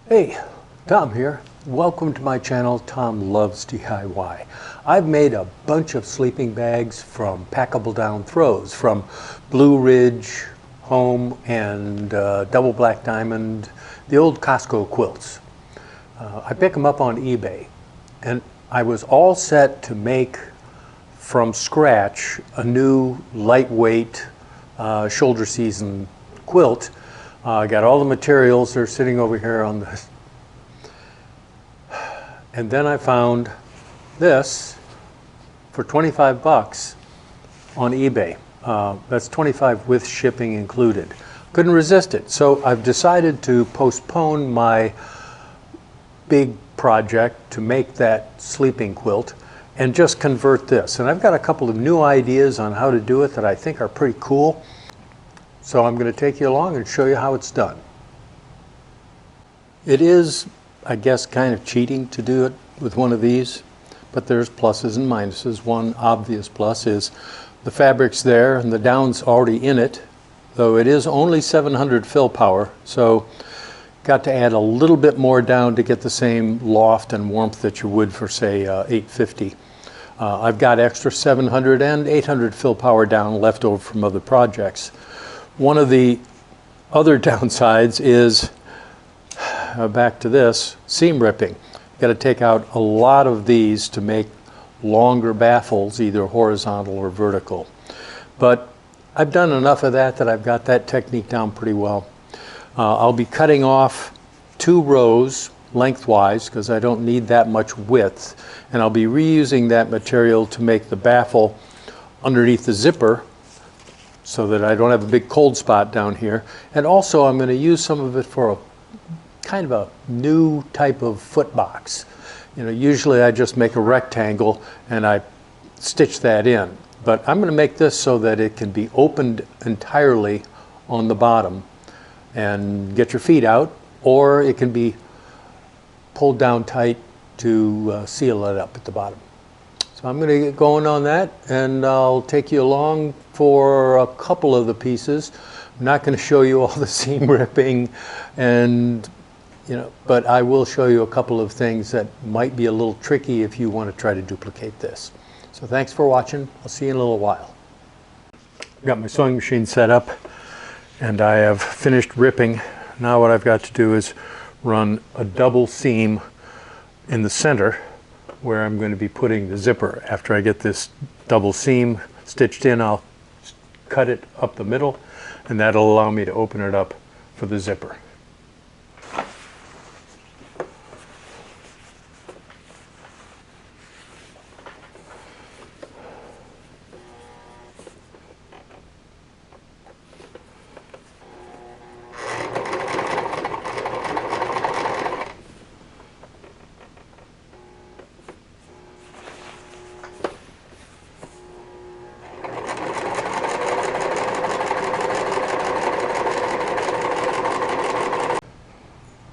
Hey, Tom here. Welcome to my channel, Tom Loves DIY. I've made a bunch of sleeping bags from packable down throws, from Blue Ridge, Home, and Double Black Diamond, the old Costco quilts. I pick them up on eBay, and I was all set to make from scratch a new lightweight shoulder season quilt. I got all the materials, they're sitting over here on this. And then I found this for 25 bucks on eBay. That's 25 with shipping included. Couldn't resist it. So I've decided to postpone my big project to make that sleeping quilt and just convert this. And I've got a couple of new ideas on how to do it that I think are pretty cool. So I'm going to take you along and show you how it's done. It is, I guess, kind of cheating to do it with one of these, but there's pluses and minuses. One obvious plus is the fabric's there and the down's already in it, though it is only 700 fill power, so got to add a little bit more down to get the same loft and warmth that you would for, say, 850. I've got extra 700 and 800 fill power down left over from other projects. One of the other downsides is, back to this, seam ripping. You've got to take out a lot of these to make longer baffles, either horizontal or vertical. But I've done enough of that I've got that technique down pretty well. I'll be cutting off 2 rows lengthwise because I don't need that much width, and I'll be reusing that material to make the baffle underneath the zipper so that I don't have a big cold spot down here. And also I'm going to use some of it for a kind of a new type of foot box. You know, usually I just make a rectangle and I stitch that in, but I'm going to make this so that it can be opened entirely on the bottom and get your feet out, or it can be pulled down tight to seal it up at the bottom. So I'm going to get going on that, and I'll take you along for a couple of the pieces. I'm not going to show you all the seam ripping, and but I will show you a couple of things that might be a little tricky if you want to try to duplicate this. So thanks for watching. I'll see you in a little while. Got my sewing machine set up, and I have finished ripping. Now what I've got to do is run a double seam in the center where I'm going to be putting the zipper. After I get this double seam stitched in, I'll cut it up the middle, and that'll allow me to open it up for the zipper.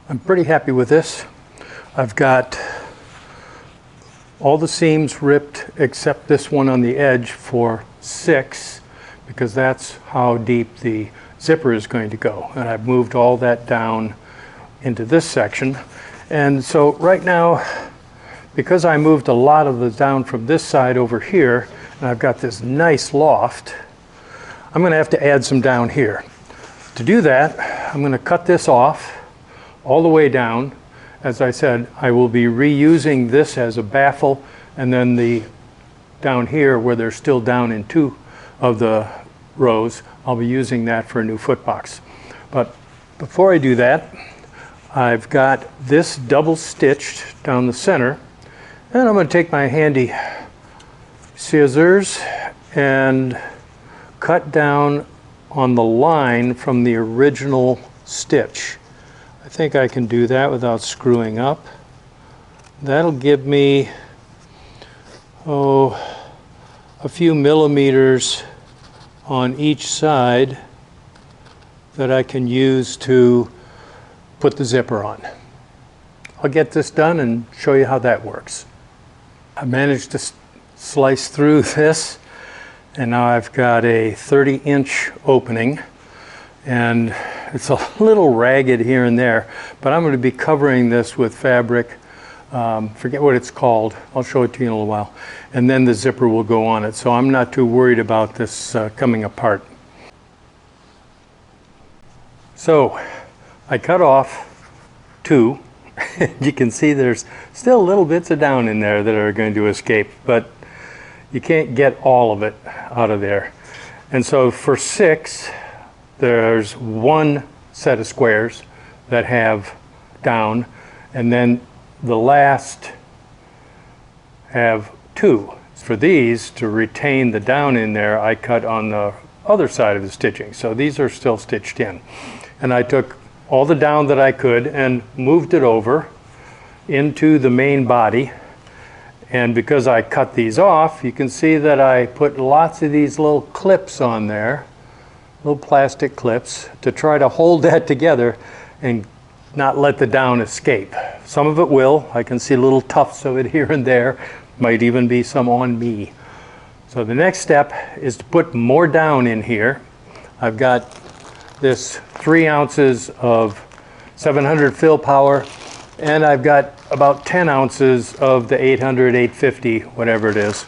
I'm pretty happy with this. I've got all the seams ripped except this one on the edge for 6, because that's how deep the zipper is going to go. And I've moved all that down into this section. And so right now, because I moved a lot of the down from this side over here, and I've got this nice loft, I'm going to have to add some down here. To do that, I'm going to cut this off all the way down. As I said, I will be reusing this as a baffle, and then the down here where they're still down in 2 of the rows, I'll be using that for a new foot box. But before I do that, I've got this double stitched down the center, and I'm going to take my handy scissors and cut down on the line from the original stitch. I think I can do that without screwing up. That'll give me, a few millimeters on each side that I can use to put the zipper on. I'll get this done and show you how that works. I managed to slice through this, and now I've got a 30-inch opening, and It's a little ragged here and there, but I'm going to be covering this with fabric. Forget what it's called. I'll show it to you in a little while. And then the zipper will go on it. So I'm not too worried about this coming apart. So I cut off 2. You can see there's still little bits of down in there that are going to escape, but you can't get all of it out of there. And so for 6, there's 1 set of squares that have down, and then the last have 2. For these, to retain the down in there, I cut on the other side of the stitching. So these are still stitched in. And I took all the down that I could and moved it over into the main body. And because I cut these off, you can see that I put lots of these little clips on there, little plastic clips, to try to hold that together and not let the down escape. Some of it will. I can see little tufts of it here and there. Might even be some on me. So the next step is to put more down in here. I've got this 3 ounces of 700 fill power, and I've got about 10 ounces of the 800, 850, whatever it is.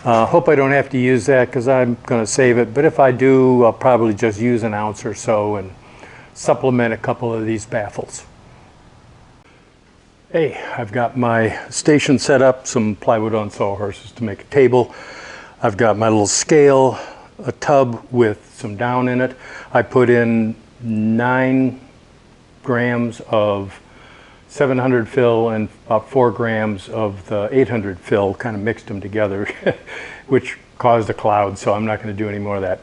Hope I don't have to use that because I'm going to save it, but if I do, I'll probably just use an ounce or so and supplement a couple of these baffles. Hey, I've got my station set up, some plywood on sawhorses to make a table. I've got my little scale, a tub with some down in it. I put in 9 grams of 700 fill and about 4 grams of the 800 fill, kind of mixed them together, which caused a cloud, so I'm not going to do any more of that.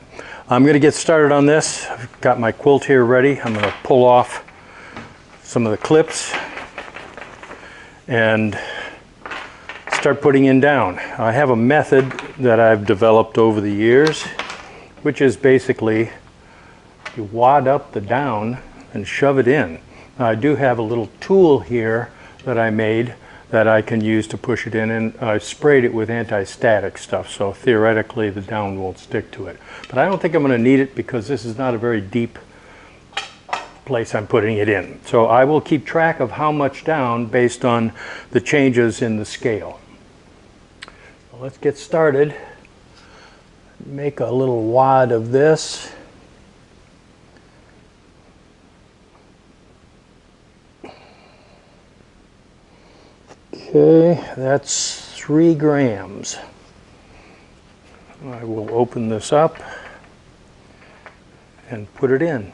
I'm going to get started on this. I've got my quilt here ready. I'm going to pull off some of the clips and start putting in down. I have a method that I've developed over the years, which is basically you wad up the down and shove it in. Now, I do have a little tool here that I made that I can use to push it in, and I sprayed it with anti-static stuff, so theoretically the down won't stick to it. But I don't think I'm going to need it because this is not a very deep place I'm putting it in. So I will keep track of how much down based on the changes in the scale. So let's get started. Make a little wad of this. Okay, that's 3 grams. I will open this up and put it in.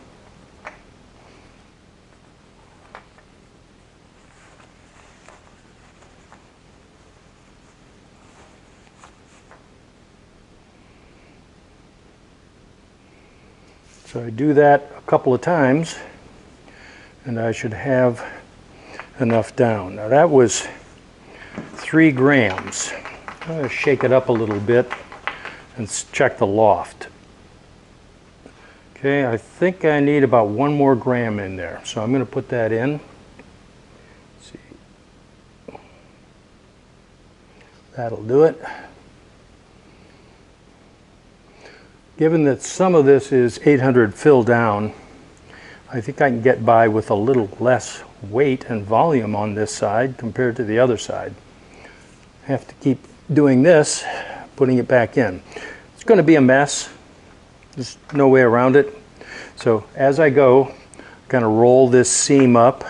So I do that a couple of times and I should have enough down. Now that was 3 grams. I'm going to shake it up a little bit and check the loft. Okay, I think I need about 1 more gram in there, so I'm going to put that in. Let's see. That'll do it. Given that some of this is 800 fill down, I think I can get by with a little less weight and volume on this side compared to the other side. I have to keep doing this, putting it back in. It's going to be a mess. There's no way around it. So as I go, kind of roll this seam up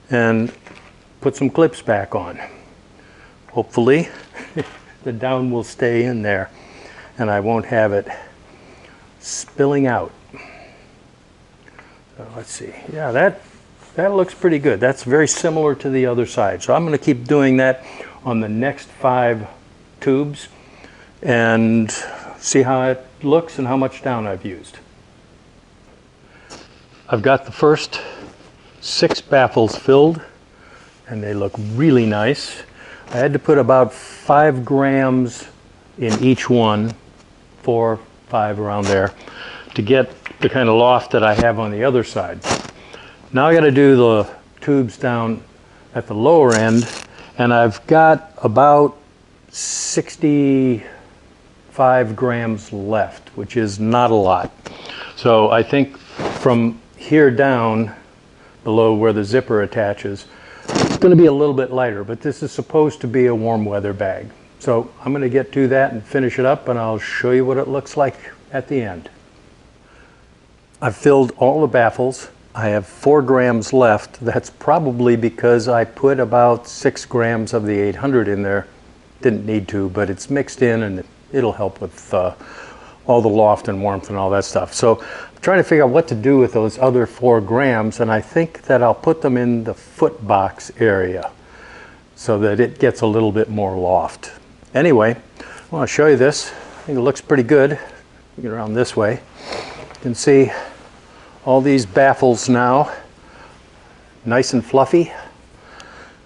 and put some clips back on. Hopefully the down will stay in there and I won't have it spilling out. So let's see. Yeah, that looks pretty good. That's very similar to the other side. So I'm going to keep doing that on the next 5 tubes and see how it looks and how much down I've used. I've got the first 6 baffles filled and they look really nice. I had to put about 5 grams in each one, 4, 5 around there, to get the kind of loft that I have on the other side. Now I got to do the tubes down at the lower end, and I've got about 65 grams left, which is not a lot. So I think from here down below where the zipper attaches, it's going to be a little bit lighter, but this is supposed to be a warm weather bag. So I'm going to get to that and finish it up, and I'll show you what it looks like at the end. I've filled all the baffles. I have 4 grams left. That's probably because I put about 6 grams of the 800 in there. Didn't need to, but it's mixed in and it'll help with all the loft and warmth and all that stuff. So I'm trying to figure out what to do with those other 4 grams, and I think that I'll put them in the footbox area so that it gets a little bit more loft. Anyway, I want to show you this. I think it looks pretty good. Get around this way. You can see all these baffles now, nice and fluffy.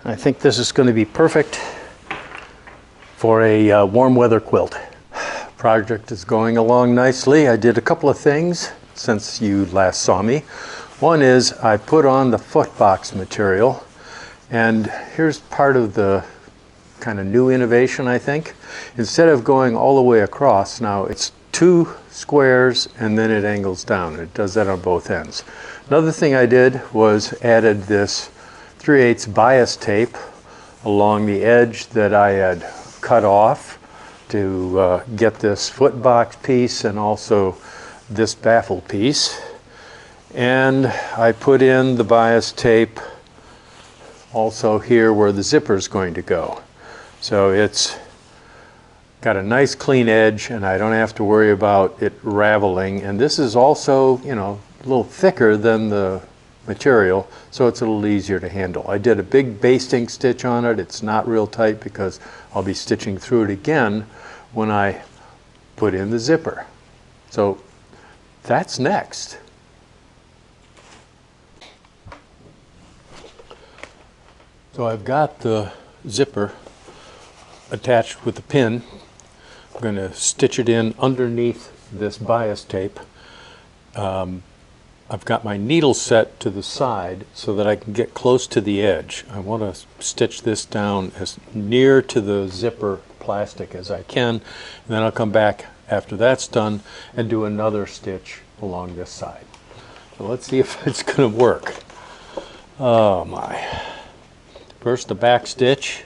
I think this is going to be perfect for a warm weather quilt. Project is going along nicely. I did a couple of things since you last saw me. One is I put on the footbox material, and here's part of the kind of new innovation, I think. Instead of going all the way across, now it's 2 squares and then it angles down. It does that on both ends. Another thing I did was added this 3/8 bias tape along the edge that I had cut off to get this footbox piece and also this baffle piece. And I put in the bias tape also here where the zipper is going to go. So it's got a nice clean edge and I don't have to worry about it raveling. And this is also, you know, a little thicker than the material, so it's a little easier to handle. I did a big basting stitch on it. It's not real tight because I'll be stitching through it again when I put in the zipper. So that's next. So I've got the zipper attached with the pin. I'm going to stitch it in underneath this bias tape. I've got my needle set to the side so that I can get close to the edge. I want to stitch this down as near to the zipper plastic as I can, and then I'll come back after that's done and do another stitch along this side. So let's see if it's going to work. Oh my. First the back stitch.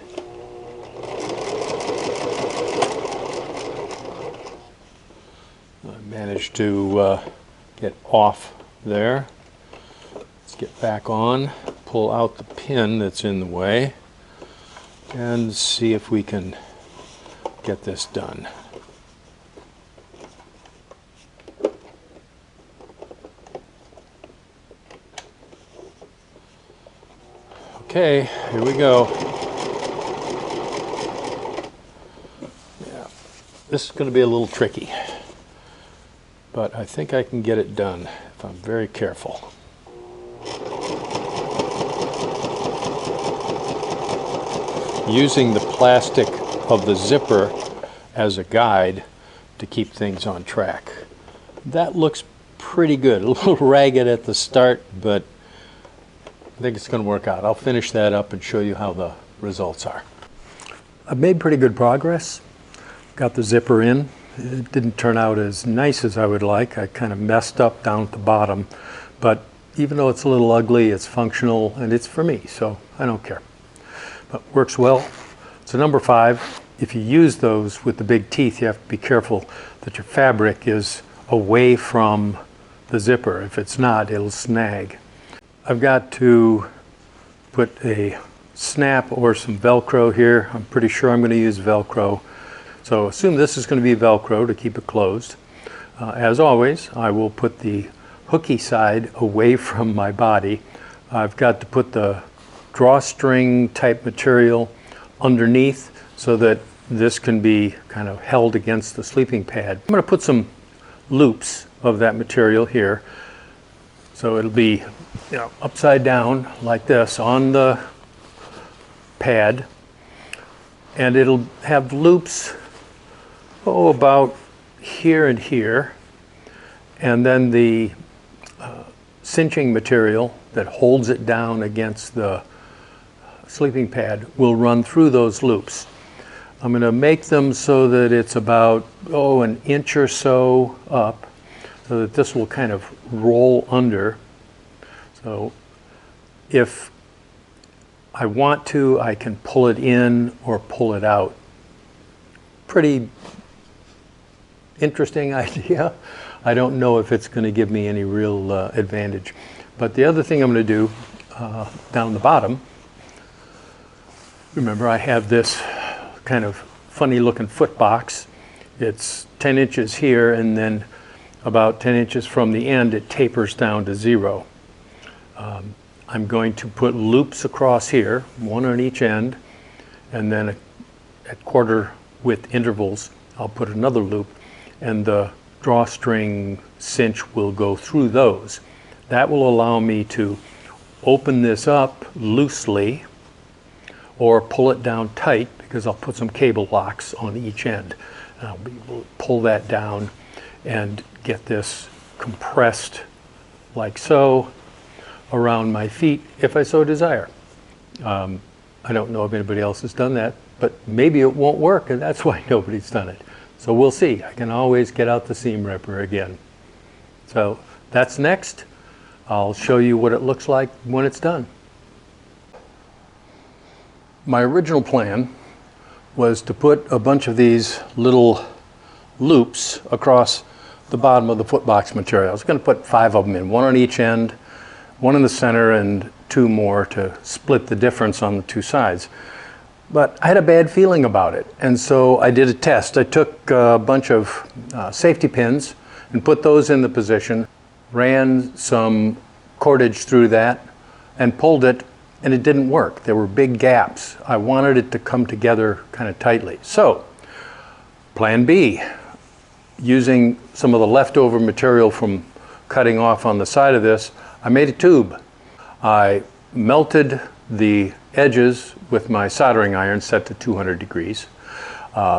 I managed to get off there. Let's get back on, pull out the pin that's in the way, and see if we can get this done. Okay, here we go. Yeah, this is going to be a little tricky, but I think I can get it done if I'm very careful. Using the plastic of the zipper as a guide to keep things on track. That looks pretty good. A little ragged at the start, but I think it's going to work out. I'll finish that up and show you how the results are. I've made pretty good progress. Got the zipper in. It didn't turn out as nice as I would like. I kind of messed up down at the bottom, but even though it's a little ugly, it's functional and it's for me, so I don't care. But works well. So number 5, if you use those with the big teeth, you have to be careful that your fabric is away from the zipper. If it's not, it'll snag. I've got to put a snap or some Velcro here. I'm pretty sure I'm going to use Velcro. So assume this is going to be Velcro to keep it closed. As always, I will put the hooky side away from my body. I've got to put the drawstring type material underneath so that this can be kind of held against the sleeping pad. I'm going to put some loops of that material here. So it'll be, you know, upside down like this on the pad, and it'll have loops about here and here, and then the cinching material that holds it down against the sleeping pad will run through those loops. I'm going to make them so that it's about an inch or so up. so that this will kind of roll under. So if I want to, I can pull it in or pull it out. Pretty interesting idea. I don't know if it's going to give me any real advantage. But the other thing I'm going to do down the bottom, remember I have this kind of funny looking foot box. It's 10 inches here, and then about 10 inches from the end it tapers down to 0. I'm going to put loops across here, one on each end, and then at quarter width intervals I'll put another loop, and the drawstring cinch will go through those. That will allow me to open this up loosely or pull it down tight, because I'll put some cable locks on each end. And I'll be able to pull that down and get this compressed like so around my feet if I so desire. I don't know if anybody else has done that, but maybe it won't work, and that's why nobody's done it. So we'll see. I can always get out the seam ripper again. So that's next. I'll show you what it looks like when it's done. My original plan was to put a bunch of these little loops across the bottom of the footbox material. I was going to put 5 of them in, one on each end, one in the center, and 2 more to split the difference on the 2 sides. But I had a bad feeling about it, and so I did a test. I took a bunch of safety pins and put those in the position, ran some cordage through that, and pulled it, and it didn't work. There were big gaps. I wanted it to come together kind of tightly. So, Plan B, using some of the leftover material from cutting off on the side of this, I made a tube. I melted the edges with my soldering iron set to 200 degrees,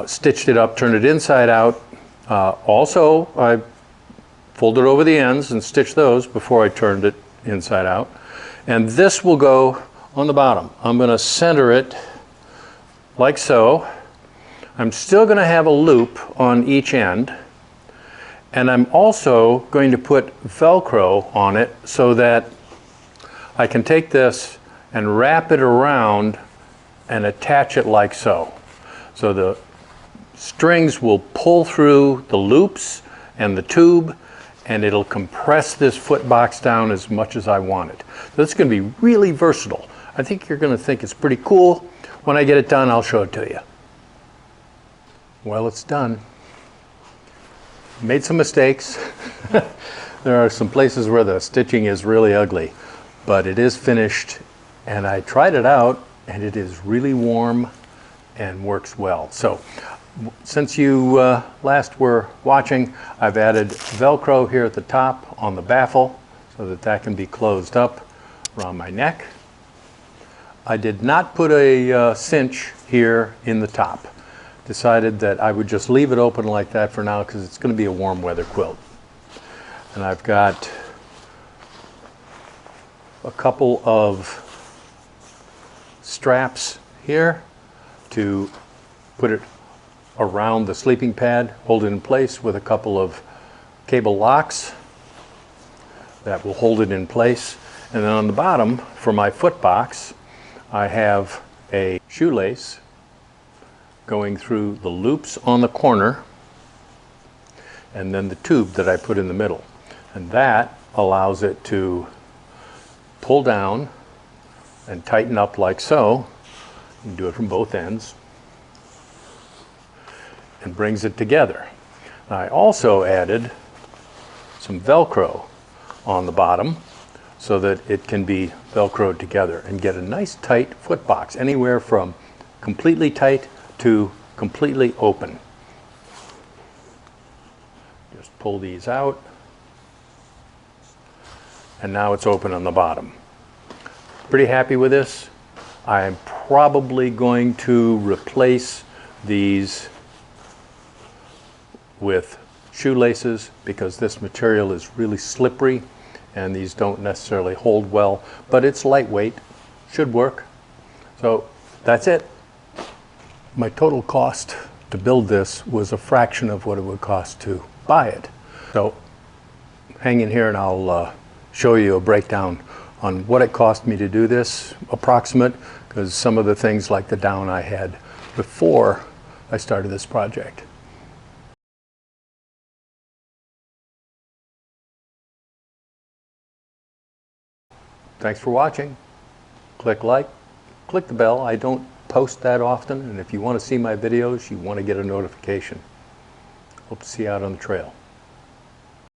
stitched it up, turned it inside out. Also, I folded over the ends and stitched those before I turned it inside out. And this will go on the bottom. I'm going to center it like so. I'm still going to have a loop on each end, and I'm also going to put Velcro on it so that I can take this and wrap it around and attach it like so. So the strings will pull through the loops and the tube, and it'll compress this foot box down as much as I want it. So it's going to be really versatile. I think you're going to think it's pretty cool. When I get it done, I'll show it to you. Well, it's done. Made some mistakes. There are some places where the stitching is really ugly, but it is finished, and I tried it out, and it is really warm and works well. So since you last were watching, I've added Velcro here at the top on the baffle so that that can be closed up around my neck. I did not put a cinch here in the top. Decided that I would just leave it open like that for now, because it's going to be a warm weather quilt. And I've got a couple of straps here to put it around the sleeping pad, hold it in place with a couple of cable locks that will hold it in place. And then on the bottom, for my foot box, I have a shoelace going through the loops on the corner, and then the tube that I put in the middle. And that allows it to pull down and tighten up like so. You can do it from both ends, and brings it together. I also added some Velcro on the bottom so that it can be Velcroed together and get a nice tight foot box, anywhere from completely tight to completely open. Just pull these out, and now it's open on the bottom. Pretty happy with this. I'm probably going to replace these with shoelaces, because this material is really slippery and these don't necessarily hold well, but it's lightweight, should work. So that's it. My total cost to build this was a fraction of what it would cost to buy it. So hang in here and I'll show you a breakdown on what it cost me to do this, approximate, because some of the things like the down I had before I started this project. Thanks for watching. Click like, click the bell. I don't post that often, and if you want to see my videos, you want to get a notification. Hope to see you out on the trail.